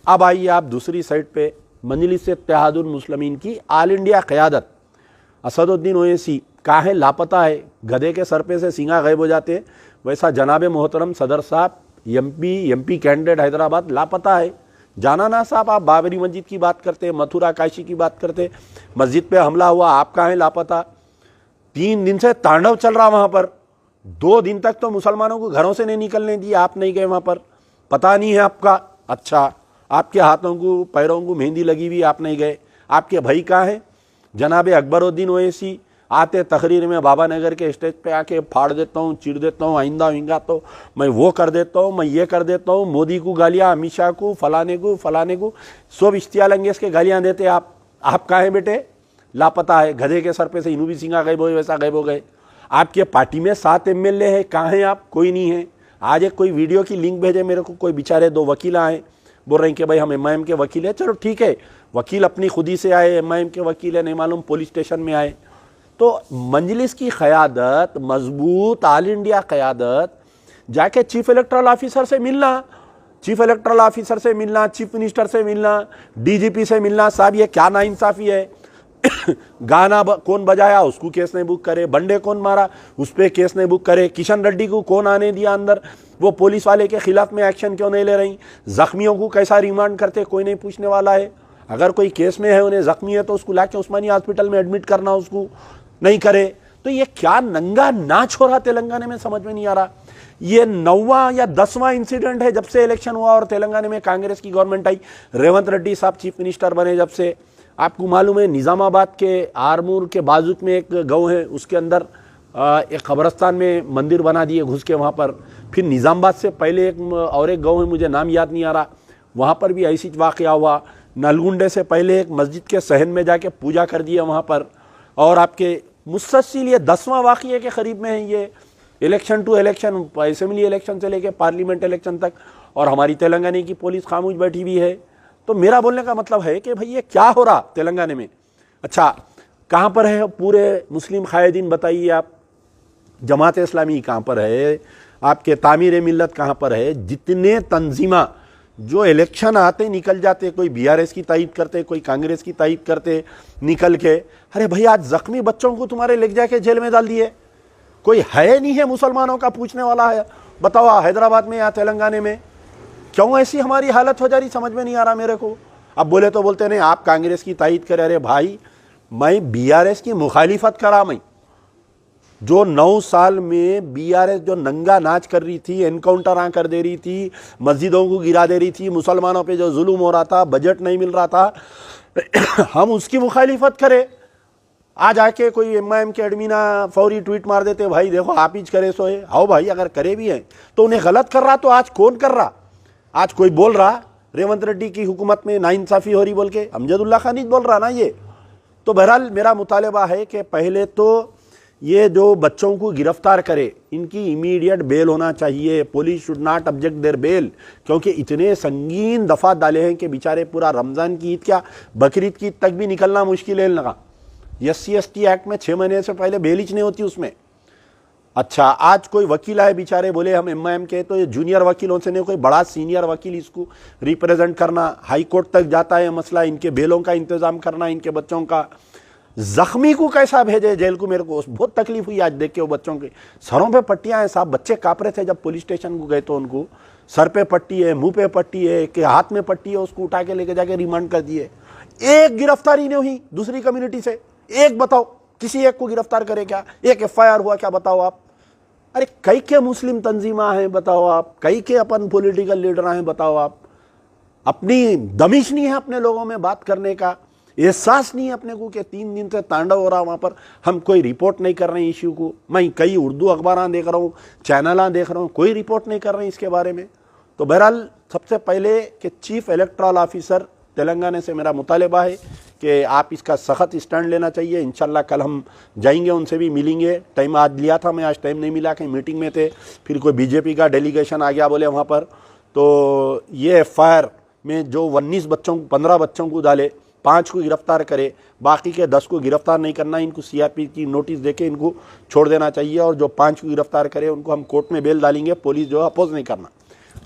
अब आइए आप दूसरी साइड पे मजलिस इत्तेहादुल मुस्लिमीन की आल इंडिया क़यादत असदुद्दीन ओवैसी कहाँ है, लापता है। गधे के सर पे से सींगा गायब हो जाते हैं, वैसा जनाब मोहतरम सदर साहब एमपी कैंडिडेट हैदराबाद लापता है। जाना ना साहब, आप बाबरी मस्जिद की बात करते, मथुरा काशी की बात करते, मस्जिद पे हमला हुआ, आप कहाँ हैं, लापता। 3 दिन से तांडव चल रहा वहाँ पर। 2 दिन तक तो मुसलमानों को घरों से नहीं निकलने दिए, आप नहीं गए वहाँ पर, पता नहीं है आपका। अच्छा, आपके हाथों को पैरों को मेहंदी लगी हुई, आप नहीं गए। आपके भाई कहाँ हैं, जनाब अकबरुद्दीन ओवैसी। आते तकरीर में बाबा नगर के स्टेज पे आके फाड़ देता हूँ, चीर देता हूँ, आइंदा विंगा तो मैं वो कर देता हूँ, मैं ये कर देता हूँ, मोदी को गालियाँ, अमित शाह को, फलाने को सब इश्तियाल अंगेज के गालियाँ देते। आप कहाँ हैं बेटे, लापता है। गधे के सर पे से इनू भी सिंगा गायब हो, वैसा गायब हो गए। आपके पार्टी में 7 MLA है, कहाँ हैं आप, कोई नहीं है। आज एक कोई वीडियो की लिंक भेजे मेरे को, कोई बेचारे 2 वकील आए, बोल रहे हैं कि भाई हम MIM के वकील है। चलो ठीक है, वकील अपनी खुदी से आए, MIM के वकील है, नहीं मालूम पुलिस स्टेशन में आए। तो मंजलिस की क़यादत, मजबूत आल इंडिया क़यादत, जाके चीफ इलेक्टोरल ऑफिसर से मिलना, चीफ इलेक्टोरल ऑफिसर से मिलना, चीफ मिनिस्टर से मिलना, DGP से मिलना। साहब ये क्या नाइंसाफ़ी है। गाना कौन बजाया उसको केस नहीं बुक करे, बंडे कौन मारा उस पर केस नहीं बुक करे, किशन रेड्डी को कौन आने दिया अंदर, वो पुलिस वाले के खिलाफ में एक्शन क्यों नहीं ले रही, जख्मियों को कैसा रिमांड करते, कोई नहीं पूछने वाला है। अगर कोई केस में है, उन्हें जख्मी है, तो उसको लाके उस्मानिया हॉस्पिटल में एडमिट करना, उसको नहीं करे। तो ये क्या नंगा नाच हो रहा तेलंगाना में, समझ में नहीं आ रहा। ये 9वां या 10वां इंसिडेंट है जब से इलेक्शन हुआ और तेलंगाना में कांग्रेस की गवर्नमेंट आई। रेवंत रेड्डी साहब चीफ मिनिस्टर बने जब से, आपको मालूम है निज़ामाबाद के आरमूर के बाजू में एक गांव है, उसके अंदर एक कब्रस्तान में मंदिर बना दिए घुस के वहाँ पर। फिर निज़ामाबाद से पहले एक और एक गांव है, मुझे नाम याद नहीं आ रहा, वहाँ पर भी ऐसी वाक़या हुआ। नलगुंडे से पहले एक मस्जिद के सहन में जाके पूजा कर दिया वहाँ पर। और आपके मुस्तसिल ये 10वां वाक़ये के करीब में है ये, election to election, assembly election से लेके पार्लियामेंट इलेक्शन तक, और हमारी तेलंगाना की पुलिस खामोश बैठी हुई है। तो मेरा बोलने का मतलब है कि भाई ये क्या हो रहा तेलंगाना में। अच्छा, कहाँ पर है पूरे मुस्लिम कायदीन, बताइए आप। जमात इस्लामी कहाँ पर है, आपके तामीर मिल्लत कहाँ पर है। जितने तंजीमा जो इलेक्शन आते निकल जाते, कोई BRS की तायद करते, कोई कांग्रेस की तायद करते निकल के। अरे भाई, आज जख्मी बच्चों को तुम्हारे ले जाके जेल में डाल दिए, कोई है नहीं है मुसलमानों का पूछने वाला है, बताओ हैदराबाद में या तेलंगाना में क्यों ऐसी हमारी हालत हो जा रही, समझ में नहीं आ रहा मेरे को। अब बोले तो बोलते नहीं आप कांग्रेस की तायद करें। अरे भाई, मैं BRS की मुखालिफत करा, मैं जो 9 साल में BRS जो नंगा नाच कर रही थी, एनकाउंटर कर दे रही थी, मस्जिदों को गिरा दे रही थी, मुसलमानों पे जो जुल्म हो रहा था, बजट नहीं मिल रहा था, हम उसकी मुखालिफत करें। आज आके कोई MIM के एडमिना फौरी ट्वीट मार देते, भाई देखो आप ही करे सो है। आओ भाई, अगर करे भी हैं तो उन्हें गलत कर रहा, तो आज कौन कर रहा, आज कोई बोल रहा रेवंत रेड्डी की हुकूमत में नाइंसाफ़ी हो रही बोल के, अमजदुल्ला खान ही बोल रहा ना ये। तो बहरहाल मेरा मुतालबा है कि पहले तो ये जो बच्चों को गिरफ्तार करे, इनकी इमीडिएट बेल होना चाहिए। Police should not object their bail, क्योंकि इतने संगीन दफात डाले हैं कि बेचारे पूरा रमज़ान की ईद, क्या बकरीद की ईद तक भी निकलना मुश्किल है लगा। SC/ST एक्ट में 6 महीने से पहले बेल ही नहीं होती उसमें। अच्छा, आज कोई वकील आए बेचारे, बोले हम MIM के, तो ये जूनियर वकीलों से नहीं, कोई बड़ा सीनियर वकील इसको रिप्रेजेंट करना, हाई कोर्ट तक जाता है मसला, इनके बेलों का इंतज़ाम करना, इनके बच्चों का। जख्मी को कैसा भेजे जेल को, मेरे को बहुत तकलीफ हुई आज देख के। वो बच्चों के सरों पे पट्टियां हैं साहब, बच्चे काँप रहे थे जब पुलिस स्टेशन को गए तो उनको सर पे पट्टी है, मुंह पे पट्टी है, के हाथ में पट्टी है, उसको उठा के लेके जाके रिमांड कर दिए। एक गिरफ्तारी नहीं हुई दूसरी कम्युनिटी से, एक बताओ, किसी एक को गिरफ्तार करे क्या, एक FIR हुआ क्या, बताओ आप। अरे कई के मुस्लिम तंजीमा हैं, बताओ आप, कई के अपन पॉलिटिकल लीडर हैं, बताओ आप। अपनी दमिश नहीं है अपने लोगों में बात करने का, एहसास नहीं है अपने को कि 3 दिन से तांडव हो रहा वहाँ पर, हम कोई रिपोर्ट नहीं कर रहे हैं इश्यू को। मैं कई उर्दू अखबार देख रहा हूँ, चैनल देख रहा हूँ, कोई रिपोर्ट नहीं कर रहे हैं इसके बारे में। तो बहरहाल सबसे पहले कि चीफ इलेक्टोरल ऑफिसर तेलंगाना से मेरा मुतालबा है कि आप इसका सख्त स्टैंड लेना चाहिए। इंशाल्लाह कल हम जाएंगे, उनसे भी मिलेंगे। टाइम आज लिया था मैं, आज टाइम नहीं मिला, कहीं मीटिंग में थे, फिर कोई BJP का डेलीगेशन आ गया बोले वहाँ पर। तो ये FIR में जो 15 बच्चों को डाले, 5 को गिरफ्तार करे, बाकी के 10 को गिरफ्तार नहीं करना, इनको CRP की नोटिस देके इनको छोड़ देना चाहिए। और जो 5 को गिरफ्तार करे उनको हम कोर्ट में बेल डालेंगे, पुलिस जो अपोज नहीं करना।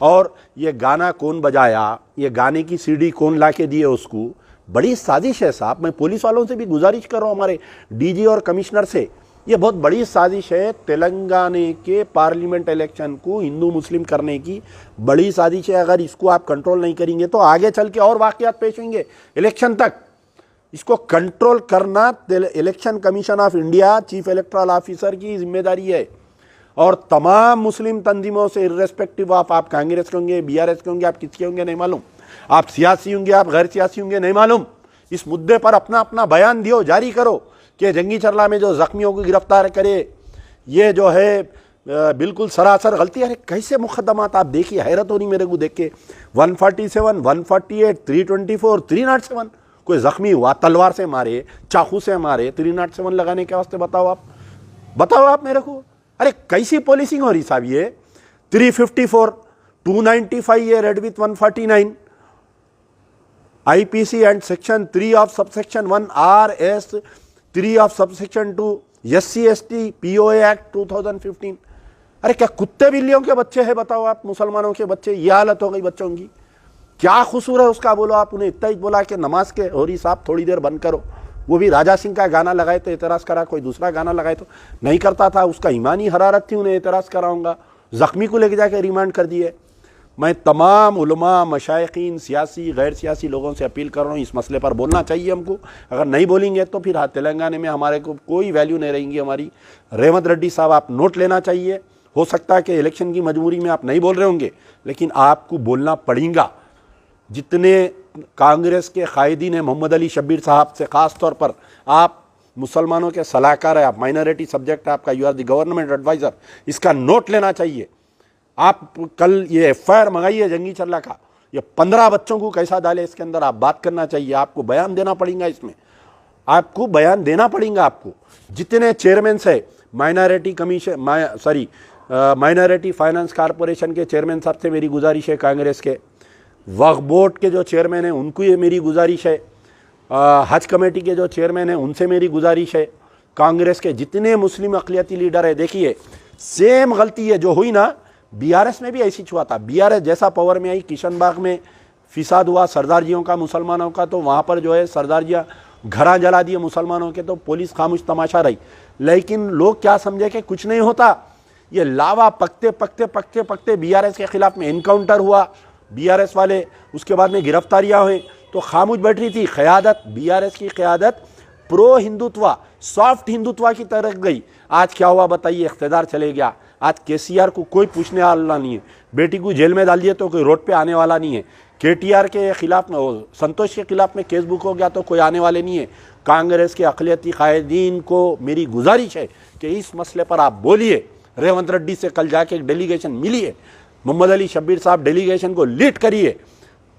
और ये गाना कौन बजाया, ये गाने की सीडी कौन ला के दिए उसको, बड़ी साजिश है साहब। मैं पुलिस वालों से भी गुजारिश कर रहा हूँ, हमारे डीजी और कमिश्नर से, ये बहुत बड़ी साजिश है। तेलंगाना के पार्लियामेंट इलेक्शन को हिंदू मुस्लिम करने की बड़ी साजिश है। अगर इसको आप कंट्रोल नहीं करेंगे तो आगे चल के और वाकयात पेश होंगे इलेक्शन तक। इसको कंट्रोल करना election commission of India, chief electoral officer की जिम्मेदारी है। और तमाम मुस्लिम तंजीमों से, इर्रेस्पेक्टिव ऑफ आप कांग्रेस के होंगे, बीआरएस के होंगे, आप किसके होंगे नहीं मालूम, आप सियासी होंगे, आप गैर सियासी होंगे नहीं मालूम, इस मुद्दे पर अपना अपना बयान दियो, जारी करो कि जंगी चरला में जो जख्मियों को गिरफ्तार करे ये जो है बिल्कुल सरासर गलती। अरे कैसे मुकदमात आप देखिए, हैरत हो रही मेरे को देख के। 147, 148, 324, 307, कोई जख्मी हुआ तलवार से मारे, चाकू से मारे, 307 लगाने के वास्ते बताओ आप मेरे को। अरे कैसी पॉलिसिंग हो रही साहब ये। 354, 295 ये red with 149 IPC and section 3 of subsection 1 RS 3 of subsection 2 SC/ST POA act 2015। अरे क्या कुत्ते बिल्लियों के बच्चे हैं बताओ आप, मुसलमानों के बच्चे। ये हालत हो गई बच्चों की, क्या कसूर है उसका बोलो आप। उन्हें इतना ही बोला कि नमाज के होरी साहब थोड़ी देर बंद करो, वो भी राजा सिंह का गाना लगाए तो एतराज़ करा, कोई दूसरा गाना लगाए तो नहीं करता था, उसका ईमानी हरारत थी, उन्हें एतराज़ कराऊंगा। जख्मी को लेके जाके रिमांड कर दिए। मैं तमाम उलमा, मशाइखीन, सियासी गैर सियासी लोगों से अपील कर रहा हूँ, इस मसले पर बोलना चाहिए हमको। अगर नहीं बोलेंगे तो फिर तेलंगाना में हमारे को कोई वैल्यू नहीं रहेंगी हमारी। रेवंत रेड्डी साहब आप नोट लेना चाहिए। हो सकता है कि इलेक्शन की मजबूरी में आप नहीं बोल रहे होंगे, लेकिन आपको बोलना पड़ेगा। जितने कांग्रेस के कायदीन हैं, मोहम्मद अली शब्बीर साहब से ख़ास तौर पर, आप मुसलमानों के सलाहकार है, आप माइनॉरिटी सब्जेक्ट है आपका, you are the government adviser, इसका नोट लेना चाहिए। आप कल ये FIR मंगाइए जंगी चरला का, ये 15 बच्चों को कैसा डाले इसके अंदर, आप बात करना चाहिए। आपको बयान देना पड़ेगा इसमें, आपको बयान देना पड़ेगा। आपको जितने चेयरमैन है minority commission, minority finance corporation के चेयरमैन साहब से मेरी गुजारिश है, कांग्रेस के वक्फ बोर्ड के जो चेयरमैन हैं उनको ये मेरी गुजारिश है, हज कमेटी के जो चेयरमैन हैं उनसे मेरी गुजारिश है, कांग्रेस के जितने मुस्लिम अक़लियती लीडर है। देखिए सेम गलती है जो हुई ना BRS में भी ऐसी हुआ था। BRS जैसा पावर में आई, किशनबाग में फिसाद हुआ सरदारजियों का, मुसलमानों का, तो वहाँ पर जो है सरदारजियाँ घरा जला दिए मुसलमानों के, तो पुलिस खामोश तमाशा रही। लेकिन लोग क्या समझे कि कुछ नहीं होता, ये लावा पकते पकते पकते पकते BRS के खिलाफ में इनकाउंटर हुआ, BRS वाले उसके बाद में गिरफ्तारियाँ हुई, तो खामोश बैठ रही थी क़यादत। BRS की क़यादत प्रो हिंदुत्व, सॉफ्ट हिंदुत्व की तरफ गई। आज क्या हुआ बताइए, इख्तियार चले गया। आज KCR को कोई पूछने वाला नहीं है, बेटी को जेल में डाल दिए तो कोई रोड पे आने वाला नहीं है। KTR के खिलाफ में, संतोष के खिलाफ में केस बुक हो गया तो कोई आने वाले नहीं है। कांग्रेस के अक़लियती कायदीन को मेरी गुजारिश है कि इस मसले पर आप बोलिए। रेवंत रेड्डी से कल जाके एक डेलीगेशन मिली है, मोहम्मद अली शब्बीर साहब डेलीगेशन को लीड करिए।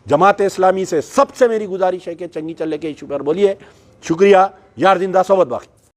जमात इस्लामी से सबसे मेरी गुजारिश है कि चंगी चल्ले के इशू पर बोलिए। शुक्रिया। यार जिंदा सोबत बाकी।